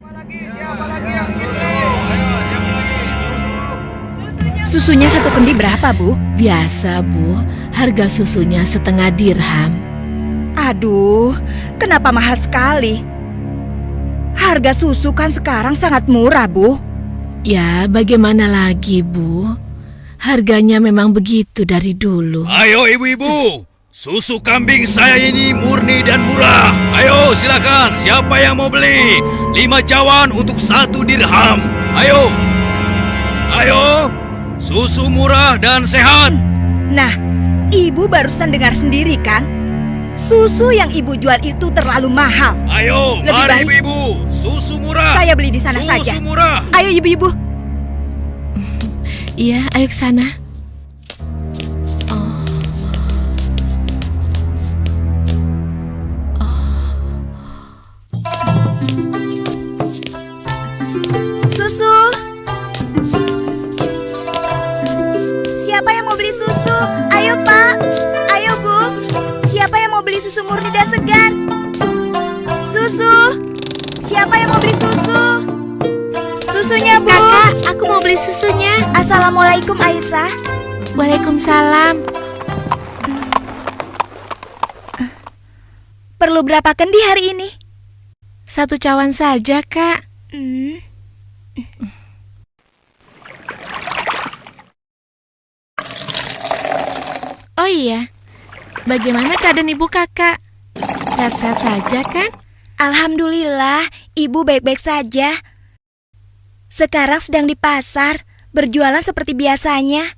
Siapa lagi yang susu? Ayo, siapa lagi? Susu. Susunya satu kendi berapa, Bu? Biasa, Bu. Harga susunya 1/2 dirham. Aduh, kenapa mahal sekali? Harga susu kan sekarang sangat murah, Bu. Ya, bagaimana lagi, Bu? Harganya memang begitu dari dulu. Ayo ibu-ibu, susu kambing saya ini murni dan murah. Ayo silakan, siapa yang mau beli? 5 cawan untuk 1 dirham. Ayo, ayo, susu murah dan sehat. Nah, Ibu barusan dengar sendiri kan? Susu yang Ibu jual itu terlalu mahal. Ayo, Lebih mari baik ibu-ibu, susu murah. saya beli di sana Susu saja. murah. Ayo Ibu-ibu. Iya, ayo ke sana. Susu. Siapa yang mau beli susu? Ayo Pak. Ayo Bu. Siapa yang mau beli susu murni dan segar? Susu. Siapa yang mau beli susu? Susunya Bu. Kakak, aku mau beli susunya. Assalamualaikum Aisyah. Waalaikumsalam. Perlu berapa kendi hari ini? 1 cawan saja, Kak. Oh iya, bagaimana keadaan ibu kakak? Sehat-sehat saja kan? Alhamdulillah, Ibu baik-baik saja. Sekarang sedang di pasar, berjualan seperti biasanya.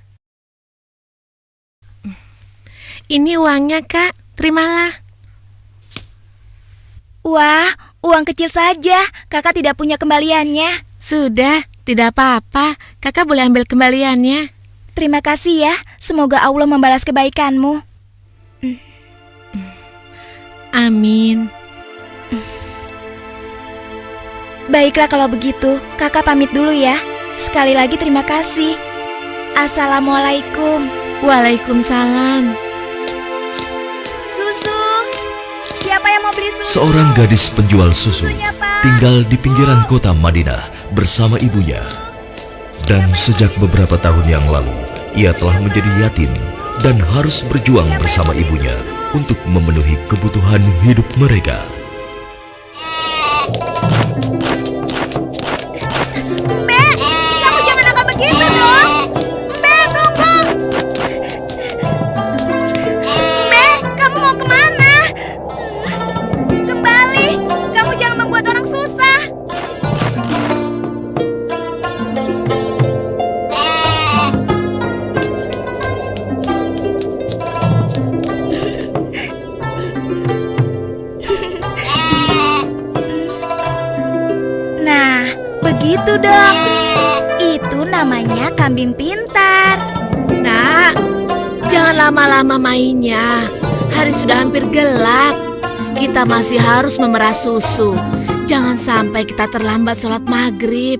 Ini uangnya, Kak. Terimalah. Wah, uang kecil saja. Kakak tidak punya kembaliannya. Sudah, tidak apa-apa. Kakak boleh ambil kembaliannya. Terima kasih ya. Semoga Allah membalas kebaikanmu. Amin. Baiklah kalau begitu, kakak pamit dulu ya. Sekali lagi terima kasih. Assalamualaikum. Waalaikumsalam. Susu. Siapa yang mau beli susu? Seorang gadis penjual susu Susunya, Pak. tinggal di pinggiran kota Madinah bersama ibunya. Dan sejak beberapa tahun yang lalu, ia telah menjadi yatim dan harus berjuang bersama ibunya untuk memenuhi kebutuhan hidup mereka. Mbak, kamu jangan nakal begitu dong. Mbak, tunggu. Mbak, kamu mau kemana? Kembali, kamu jangan membuat orang susah. Nah, begitu dong. Itu namanya kambing pintar. Nak, jangan lama-lama mainnya. Hari sudah hampir gelap. Kita masih harus memerah susu. Jangan sampai kita terlambat sholat maghrib.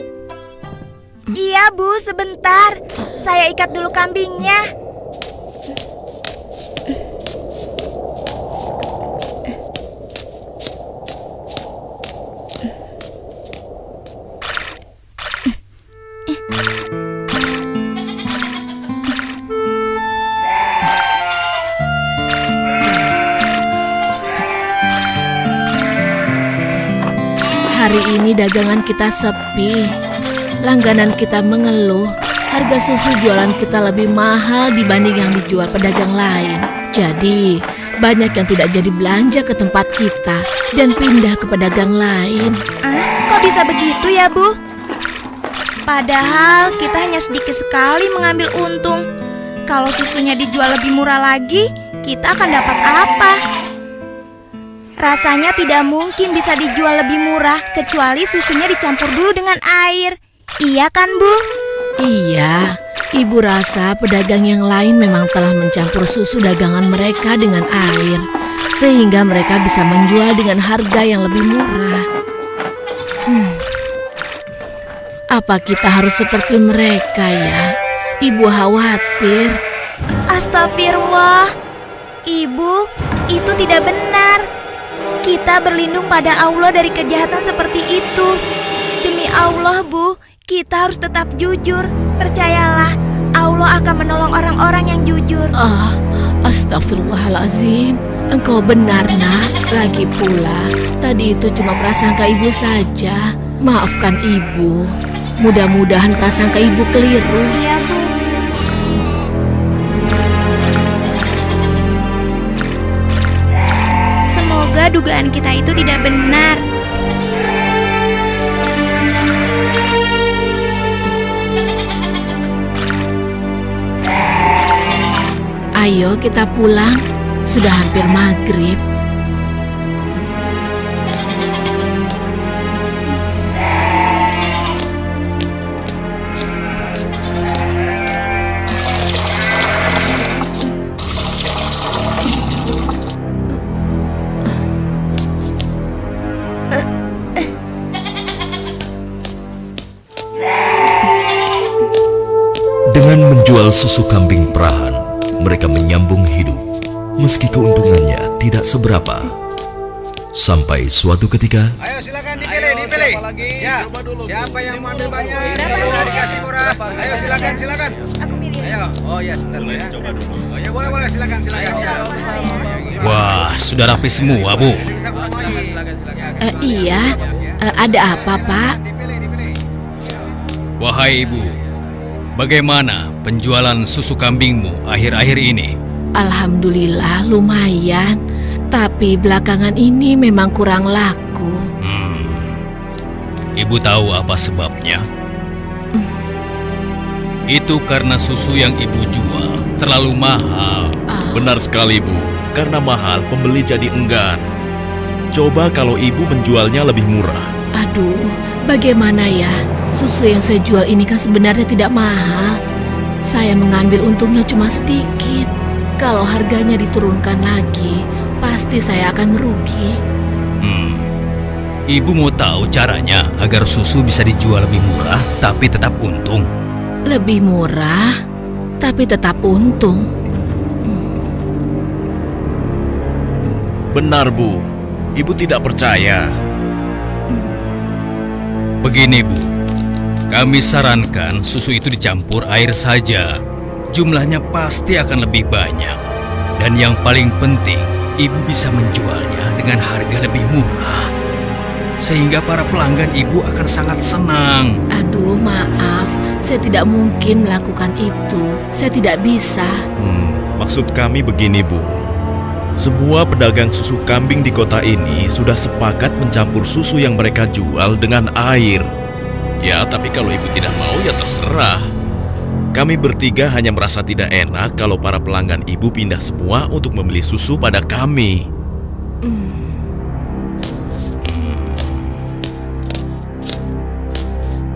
Iya Bu, sebentar. Saya ikat dulu kambingnya. Hari ini dagangan kita sepi. Langganan kita mengeluh. Harga susu jualan kita lebih mahal dibanding yang dijual pedagang lain. Jadi, banyak yang tidak jadi belanja ke tempat kita dan pindah ke pedagang lain. Kok bisa begitu ya Bu? Padahal kita hanya sedikit sekali mengambil untung. Kalau susunya dijual lebih murah lagi, kita akan dapat apa? Rasanya tidak mungkin bisa dijual lebih murah kecuali susunya dicampur dulu dengan air. Iya kan Bu? Iya, ibu rasa pedagang yang lain memang telah mencampur susu dagangan mereka dengan air, sehingga mereka bisa menjual dengan harga yang lebih murah. Apa kita harus seperti mereka ya? Ibu khawatir. Astagfirullah. Ibu, itu tidak benar. Kita berlindung pada Allah dari kejahatan seperti itu. Allah, Bu. Kita harus tetap jujur. Percayalah, Allah akan menolong orang-orang yang jujur. Astagfirullahalazim. Engkau benar, Nak. Lagi pula, tadi itu cuma prasangka ibu saja. Maafkan ibu. Mudah-mudahan prasangka ibu keliru. Iya, Bu. Semoga dugaan kita itu tidak benar. Ayo kita pulang. Sudah hampir maghrib. Dengan menjual susu kambing perahan, mereka menyambung hidup, meski keuntungannya tidak seberapa. Sampai suatu ketika, Ayo silakan dipilih. Ya, siapa yang mau ambil banyak bisa dikasih murah. Ayo silakan. Aku milih. Ayo, oh ya sebentar dulu ya. Oh ya boleh silakan ya. Wah, sudah rapi semua, Bu. Bisa kurang lagi. Iya, ada apa, Pak? Dipilih. Wahai Ibu, bagaimana penjualan susu kambingmu akhir-akhir ini? Alhamdulillah lumayan. Tapi belakangan ini memang kurang laku. Ibu tahu apa sebabnya? Itu karena susu yang Ibu jual terlalu mahal. Benar sekali, Bu. Karena mahal, pembeli jadi enggan. Coba kalau ibu menjualnya lebih murah. Aduh, bagaimana ya? Susu yang saya jual ini kan sebenarnya tidak mahal. Saya mengambil untungnya cuma sedikit. Kalau harganya diturunkan lagi, pasti saya akan merugi. Ibu mau tahu caranya agar susu bisa dijual lebih murah tapi tetap untung. Lebih murah, tapi tetap untung. Benar, Bu. Ibu tidak percaya. Begini, Bu. Kami sarankan susu itu dicampur air saja. Jumlahnya pasti akan lebih banyak. Dan yang paling penting, Ibu bisa menjualnya dengan harga lebih murah. Sehingga para pelanggan Ibu akan sangat senang. Aduh, maaf. Saya tidak mungkin melakukan itu. Saya tidak bisa. Maksud kami begini, Bu. Semua pedagang susu kambing di kota ini sudah sepakat mencampur susu yang mereka jual dengan air. Ya, tapi kalau ibu tidak mau ya terserah. Kami bertiga hanya merasa tidak enak kalau para pelanggan ibu pindah semua untuk membeli susu pada kami.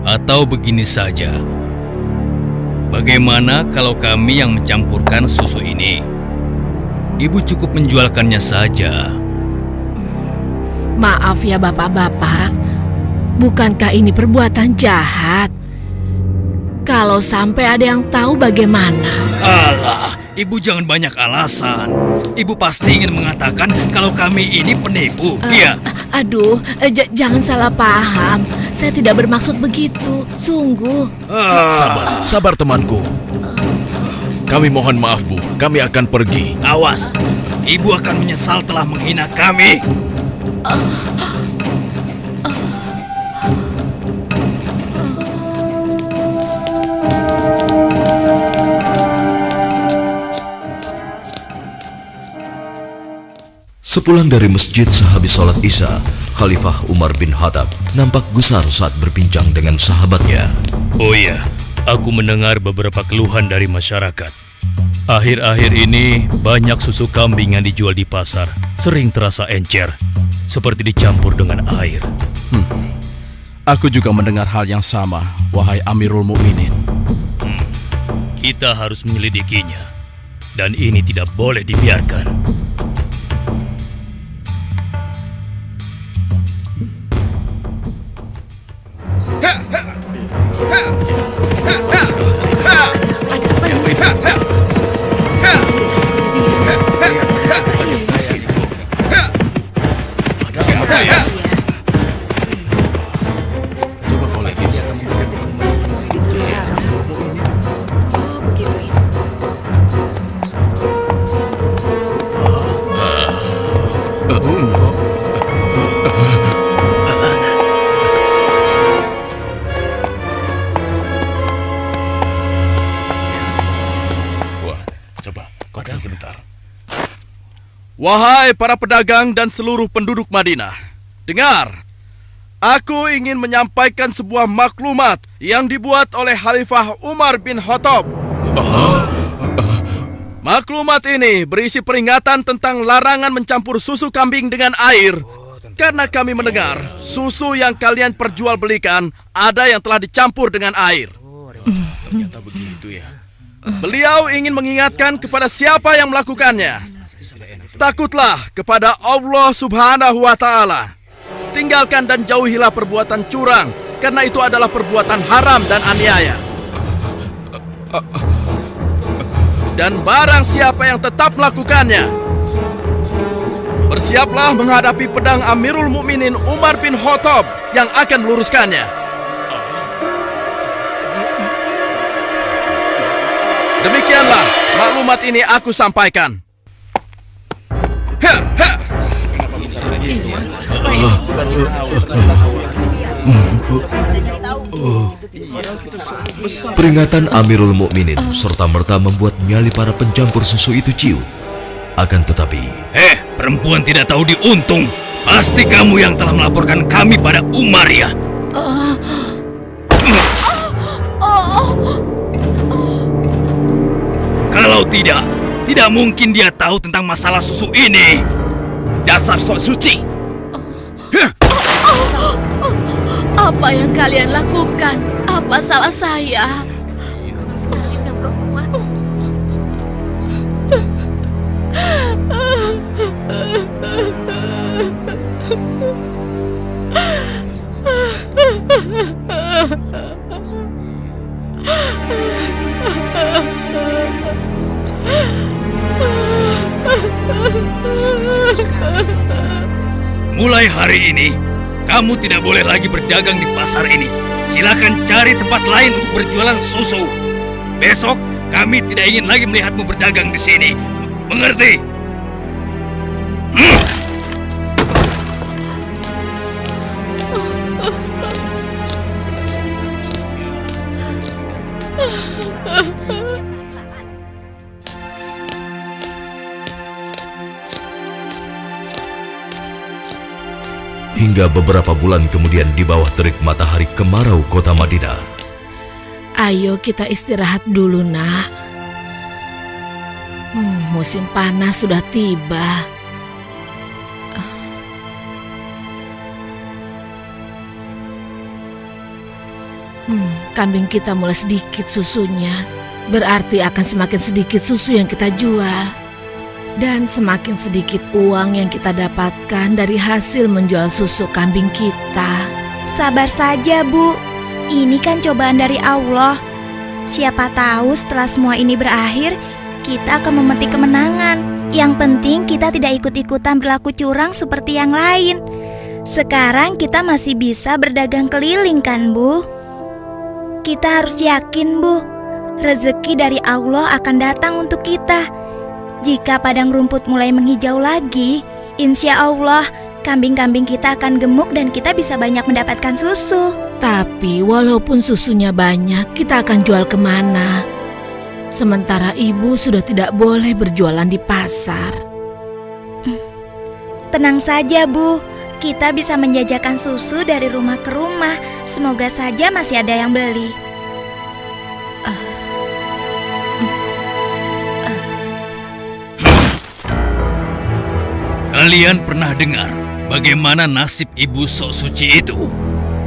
Atau begini saja. Bagaimana kalau kami yang mencampurkan susu ini? Ibu cukup menjualkannya saja. Maaf ya bapak-bapak. Bukankah ini perbuatan jahat? Kalau sampai ada yang tahu bagaimana? Alah, Ibu jangan banyak alasan. Ibu pasti ingin mengatakan kalau kami ini penipu. Iya. Aduh, jangan salah paham. Saya tidak bermaksud begitu. Sungguh. Sabar temanku. Kami mohon maaf, Bu. Kami akan pergi. Awas, Ibu akan menyesal telah menghina kami. sepulang dari masjid sehabis sholat Isya, Khalifah Umar bin Khattab nampak gusar saat berbincang dengan sahabatnya. Oh iya, aku mendengar beberapa keluhan dari masyarakat. Akhir-akhir ini banyak susu kambing yang dijual di pasar sering terasa encer, seperti dicampur dengan air. Aku juga mendengar hal yang sama, wahai Amirul Mukminin. Kita harus menyelidikinya, dan ini tidak boleh dibiarkan. Coba kau lihat Wahai para pedagang dan seluruh penduduk Madinah, dengar. Aku ingin menyampaikan sebuah maklumat yang dibuat oleh Khalifah Umar bin Khattab. Maklumat ini berisi peringatan tentang larangan mencampur susu kambing dengan air. Karena kami mendengar susu yang kalian perjualbelikan ada yang telah dicampur dengan air. Ternyata begitu ya. Beliau ingin mengingatkan kepada siapa yang melakukannya. Takutlah kepada Allah Subhanahu wa Ta'ala. Tinggalkan dan jauhilah perbuatan curang, karena itu adalah perbuatan haram dan aniaya. Dan barang siapa yang tetap melakukannya, bersiaplah menghadapi pedang Amirul Mukminin Umar bin Khattab yang akan meluruskannya. Demikianlah maklumat ini aku sampaikan. Peringatan Amirul Mukminin serta-merta membuat nyali para pencampur susu itu ciut. Akan tetapi, Perempuan tidak tahu diuntung. Pasti kamu yang telah melaporkan kami pada Umar ya. Kalau tidak mungkin dia tahu tentang masalah susu ini. Dasar sok suci. Apa yang kalian lakukan? Apa salah saya? Kasar sekali budak perempuan. Mulai hari ini, kamu tidak boleh lagi berdagang di pasar ini. Silakan cari tempat lain untuk berjualan susu. Besok, kami tidak ingin lagi melihatmu berdagang di sini. Mengerti? hingga beberapa bulan kemudian di bawah terik matahari kemarau kota Madinah. Ayo kita istirahat dulu, nak. Musim panas sudah tiba. Kambing kita mulai sedikit susunya. Berarti akan semakin sedikit susu yang kita jual. Dan semakin sedikit uang yang kita dapatkan dari hasil menjual susu kambing kita. Sabar saja, Bu. Ini kan cobaan dari Allah. Siapa tahu setelah semua ini berakhir, kita akan memetik kemenangan. Yang penting kita tidak ikut-ikutan berlaku curang seperti yang lain. Sekarang kita masih bisa berdagang keliling kan, Bu? Kita harus yakin, Bu. Rezeki dari Allah akan datang untuk kita. Jika padang rumput mulai menghijau lagi, insya Allah kambing-kambing kita akan gemuk dan kita bisa banyak mendapatkan susu. Tapi walaupun susunya banyak, kita akan jual kemana? Sementara ibu sudah tidak boleh berjualan di pasar. Tenang saja, Bu. Kita bisa menjajakan susu dari rumah ke rumah. Semoga saja masih ada yang beli. Kalian pernah dengar bagaimana nasib ibu sok suci itu?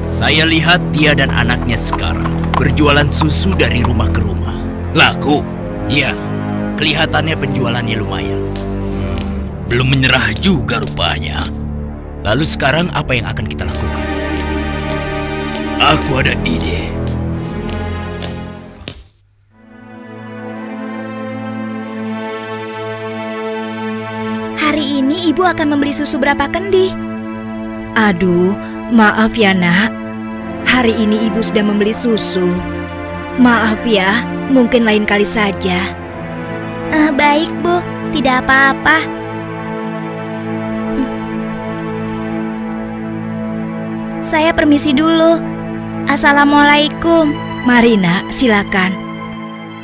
Saya lihat dia dan anaknya sekarang berjualan susu dari rumah ke rumah. Laku? Ya, kelihatannya penjualannya lumayan. Belum menyerah juga rupanya. Lalu sekarang apa yang akan kita lakukan? Aku ada ide. Hari ini ibu akan membeli susu berapa kendi? Aduh, maaf ya nak. Hari ini ibu sudah membeli susu. Maaf ya, mungkin lain kali saja. Baik, Bu. Tidak apa-apa. Saya permisi dulu. Assalamualaikum. Mari nak, silakan.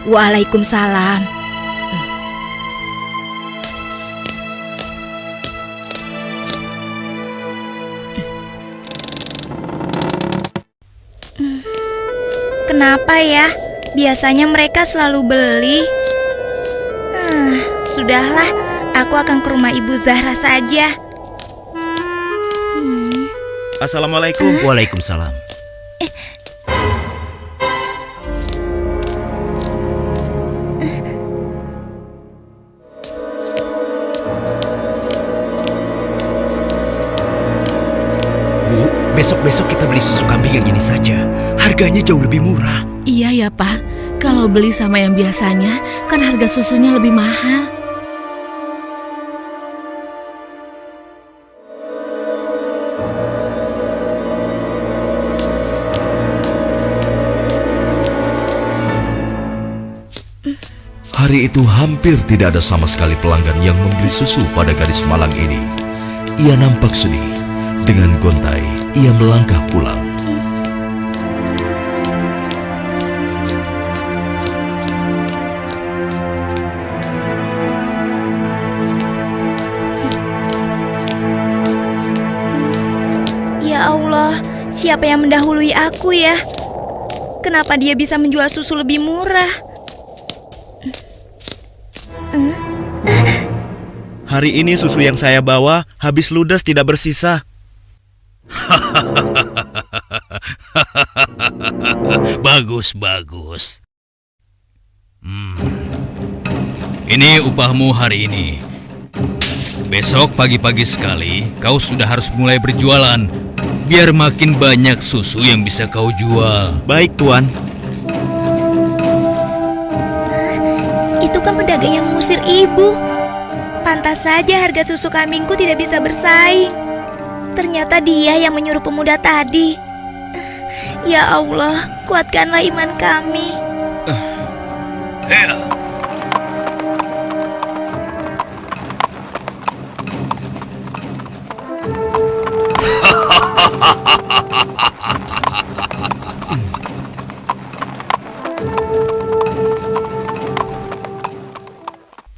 Waalaikumsalam. Kenapa ya? Biasanya mereka selalu beli. Sudahlah, aku akan ke rumah Ibu Zahra saja. Assalamualaikum. Waalaikumsalam. Bu, besok-besok kita beli susu kambing yang ini saja. Harganya jauh lebih murah. Iya ya, Pak. Kalau beli sama yang biasanya, kan harga susunya lebih mahal. Hari itu hampir tidak ada sama sekali pelanggan yang membeli susu pada gadis malang ini. Ia nampak sedih. Dengan gontai, ia melangkah pulang. Ya Allah, siapa yang mendahului aku ya? Kenapa dia bisa menjual susu lebih murah? Hari ini susu yang saya bawa habis ludes tidak bersisa. Bagus. Ini upahmu hari ini. Besok pagi-pagi sekali kau sudah harus mulai berjualan, biar makin banyak susu yang bisa kau jual. Baik, Tuan. Itu kan pedagang yang mengusir ibu. Pantas saja harga susu kambingku tidak bisa bersaing. Ternyata dia yang menyuruh pemuda tadi. Ya Allah, kuatkanlah iman kami.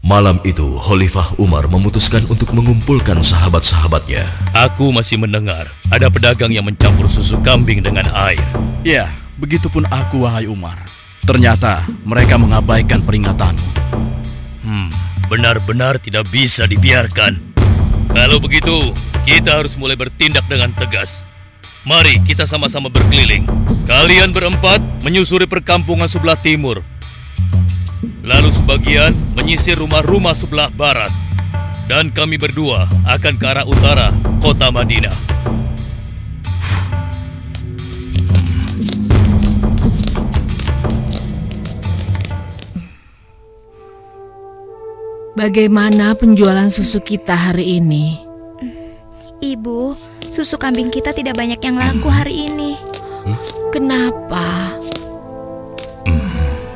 Malam itu, Khalifah Umar memutuskan untuk mengumpulkan sahabat-sahabatnya. Aku masih mendengar ada pedagang yang mencampur susu kambing dengan air. Ya, begitupun aku, wahai Umar. Ternyata mereka mengabaikan peringatanmu. Benar-benar tidak bisa dibiarkan. Kalau begitu, kita harus mulai bertindak dengan tegas. Mari kita sama-sama berkeliling. Kalian berempat menyusuri perkampungan sebelah timur. Lalu sebagian menyisir rumah-rumah sebelah barat. Dan kami berdua akan ke arah utara, kota Madinah. Bagaimana penjualan susu kita hari ini? Ibu, susu kambing kita tidak banyak yang laku hari ini. Kenapa?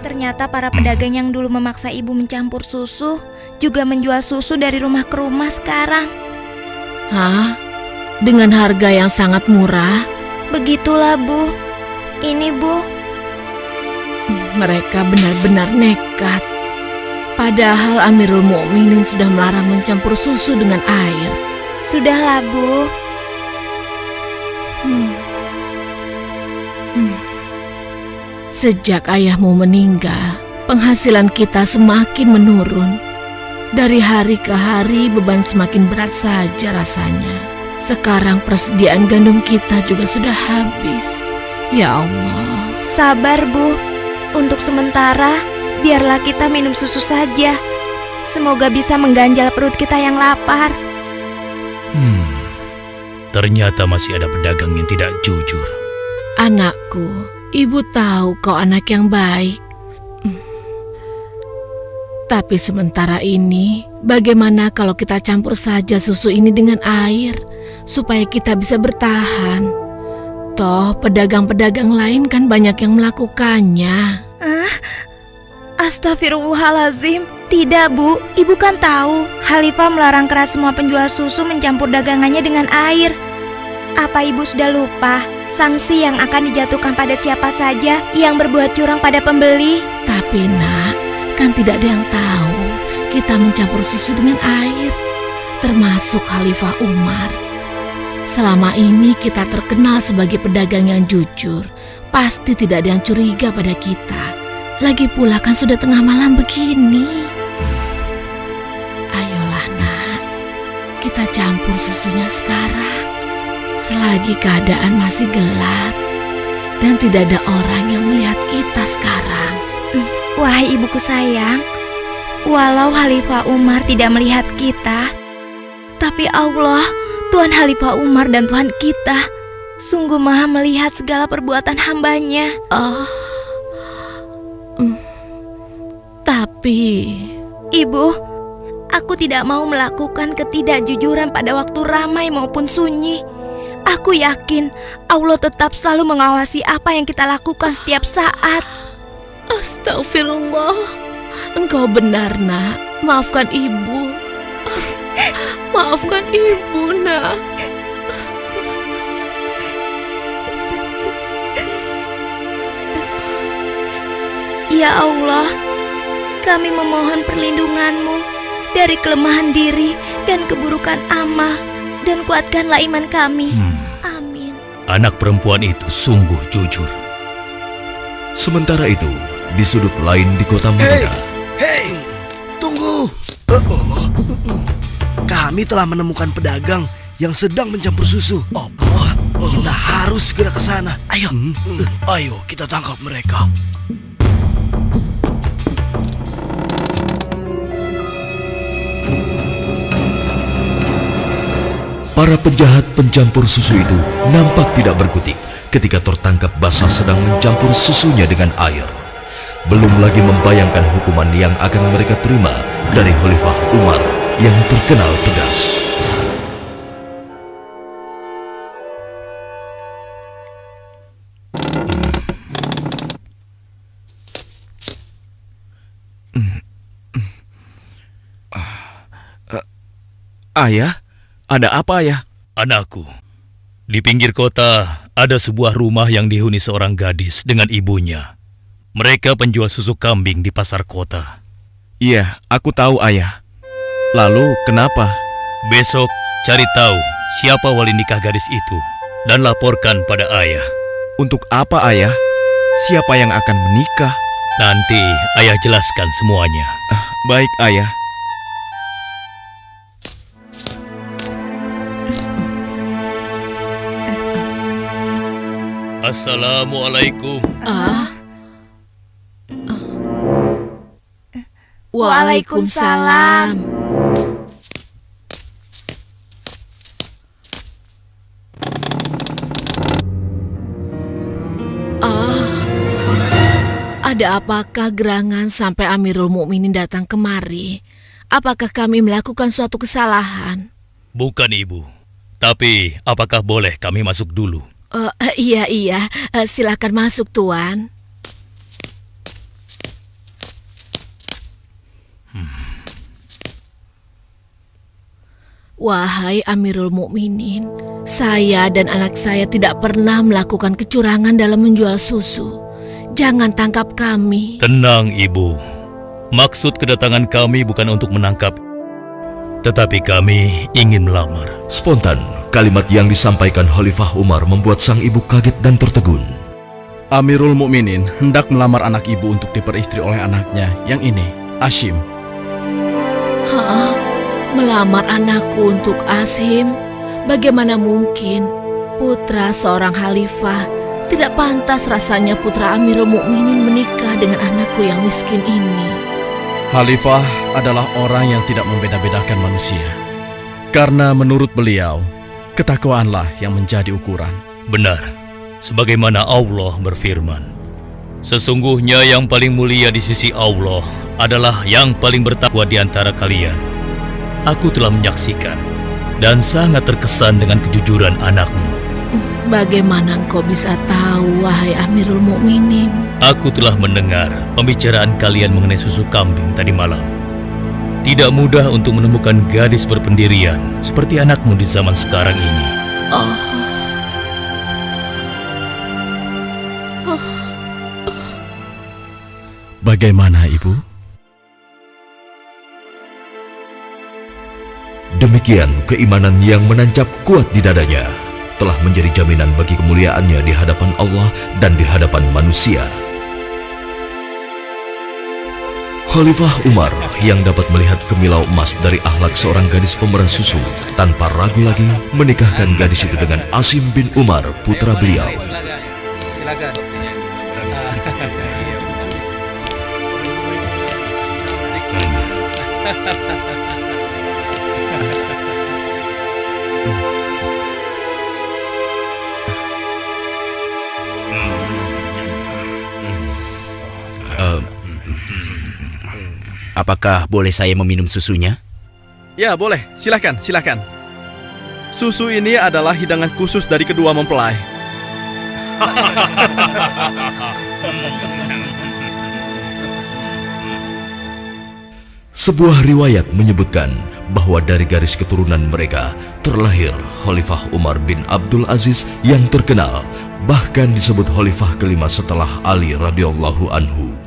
Ternyata para pedagang yang dulu memaksa ibu mencampur susu juga menjual susu dari rumah ke rumah sekarang. Hah? Dengan harga yang sangat murah? Begitulah, Bu. Ini, Bu. Mereka benar-benar nekat. Padahal Amirul Mukminin sudah melarang mencampur susu dengan air. Sudahlah, Bu. Sejak ayahmu meninggal, penghasilan kita semakin menurun. Dari hari ke hari beban semakin berat saja rasanya. Sekarang persediaan gandum kita juga sudah habis. Ya Allah. Sabar, Bu. Untuk sementara, biarlah kita minum susu saja. Semoga bisa mengganjal perut kita yang lapar. Ternyata masih ada pedagang yang tidak jujur. Anakku, ibu tahu kau anak yang baik. Tapi sementara ini, bagaimana kalau kita campur saja susu ini dengan air, supaya kita bisa bertahan? Toh, pedagang-pedagang lain kan banyak yang melakukannya. Astagfirullahalazim. Tidak, Bu. Ibu kan tahu, Khalifah melarang keras semua penjual susu mencampur dagangannya dengan air. Apa Ibu sudah lupa sanksi yang akan dijatuhkan pada siapa saja yang berbuat curang pada pembeli? Tapi nak, kan tidak ada yang tahu kita mencampur susu dengan air, termasuk Khalifah Umar. Selama ini kita terkenal sebagai pedagang yang jujur. Pasti tidak ada yang curiga pada kita. Lagi pula kan sudah tengah malam begini. Ayolah nak, kita campur susunya sekarang. Selagi keadaan masih gelap dan tidak ada orang yang melihat kita sekarang. Wahai ibuku sayang, walau Khalifah Umar tidak melihat kita, tapi Allah, Tuhan Khalifah Umar dan Tuhan kita, sungguh maha melihat segala perbuatan hambanya. Tapi Ibu, aku tidak mau melakukan ketidakjujuran pada waktu ramai maupun sunyi. Aku yakin Allah tetap selalu mengawasi apa yang kita lakukan setiap saat. Astagfirullah, engkau benar nak. Maafkan ibu. Maafkan ibu nak. Ya Allah, kami memohon perlindungan-Mu dari kelemahan diri dan keburukan amal, dan kuatkanlah iman kami. Amin. Anak perempuan itu sungguh jujur. Sementara itu, di sudut lain di kota Madinah. Hei, tunggu. Kami telah menemukan pedagang yang sedang mencampur susu. Kita harus segera ke sana. Ayo kita tangkap mereka. Para penjahat pencampur susu itu nampak tidak berkutik ketika tertangkap basah sedang mencampur susunya dengan air. Belum lagi membayangkan hukuman yang akan mereka terima dari Khalifah Umar yang terkenal tegas. Ayah? Ada apa ya? Anakku, di pinggir kota ada sebuah rumah yang dihuni seorang gadis dengan ibunya. Mereka penjual susu kambing di pasar kota. Iya, aku tahu ayah. Lalu kenapa? Besok cari tahu siapa wali nikah gadis itu dan laporkan pada ayah. Untuk apa ayah? Siapa yang akan menikah? Nanti ayah jelaskan semuanya. Baik ayah. Assalamualaikum. Waalaikumsalam. Ada apakah gerangan sampai Amirul Mukminin datang kemari? Apakah kami melakukan suatu kesalahan? Bukan ibu. Tapi apakah boleh kami masuk dulu? Iya, silakan masuk tuan. Wahai Amirul Mukminin, saya dan anak saya tidak pernah melakukan kecurangan dalam menjual susu. Jangan tangkap kami. Tenang ibu. Maksud kedatangan kami bukan untuk menangkap, tetapi kami ingin melamar. Spontan, kalimat yang disampaikan Khalifah Umar membuat sang ibu kaget dan tertegun. Amirul Mukminin hendak melamar anak ibu untuk diperistri oleh anaknya yang ini, Hashim. Melamar anakku untuk Hashim? Bagaimana mungkin? Putra seorang khalifah. Tidak pantas rasanya putra Amirul Mukminin menikah dengan anakku yang miskin ini. Khalifah adalah orang yang tidak membeda-bedakan manusia. Karena menurut beliau, ketakwaanlah yang menjadi ukuran. Benar, sebagaimana Allah berfirman, sesungguhnya yang paling mulia di sisi Allah adalah yang paling bertakwa di antara kalian. Aku telah menyaksikan dan sangat terkesan dengan kejujuran anakmu. Bagaimana engkau bisa tahu, wahai Amirul Mukminin? Aku telah mendengar pembicaraan kalian mengenai susu kambing tadi malam. Tidak mudah untuk menemukan gadis berpendirian seperti anakmu di zaman sekarang ini. Bagaimana, Ibu? Demikian keimanan yang menancap kuat di dadanya. telah menjadi jaminan bagi kemuliaannya di hadapan Allah dan di hadapan manusia. Khalifah Umar yang dapat melihat kemilau emas dari akhlak seorang gadis pemerah susu, tanpa ragu lagi menikahkan gadis itu dengan Asim bin Umar, putra beliau. Silakan. Apakah boleh saya meminum susunya? Ya, boleh. Silakan, silakan. Susu ini adalah hidangan khusus dari kedua mempelai. Sebuah riwayat menyebutkan bahwa dari garis keturunan mereka terlahir Khalifah Umar bin Abdul Aziz yang terkenal, bahkan disebut khalifah kelima setelah Ali radhiyallahu anhu.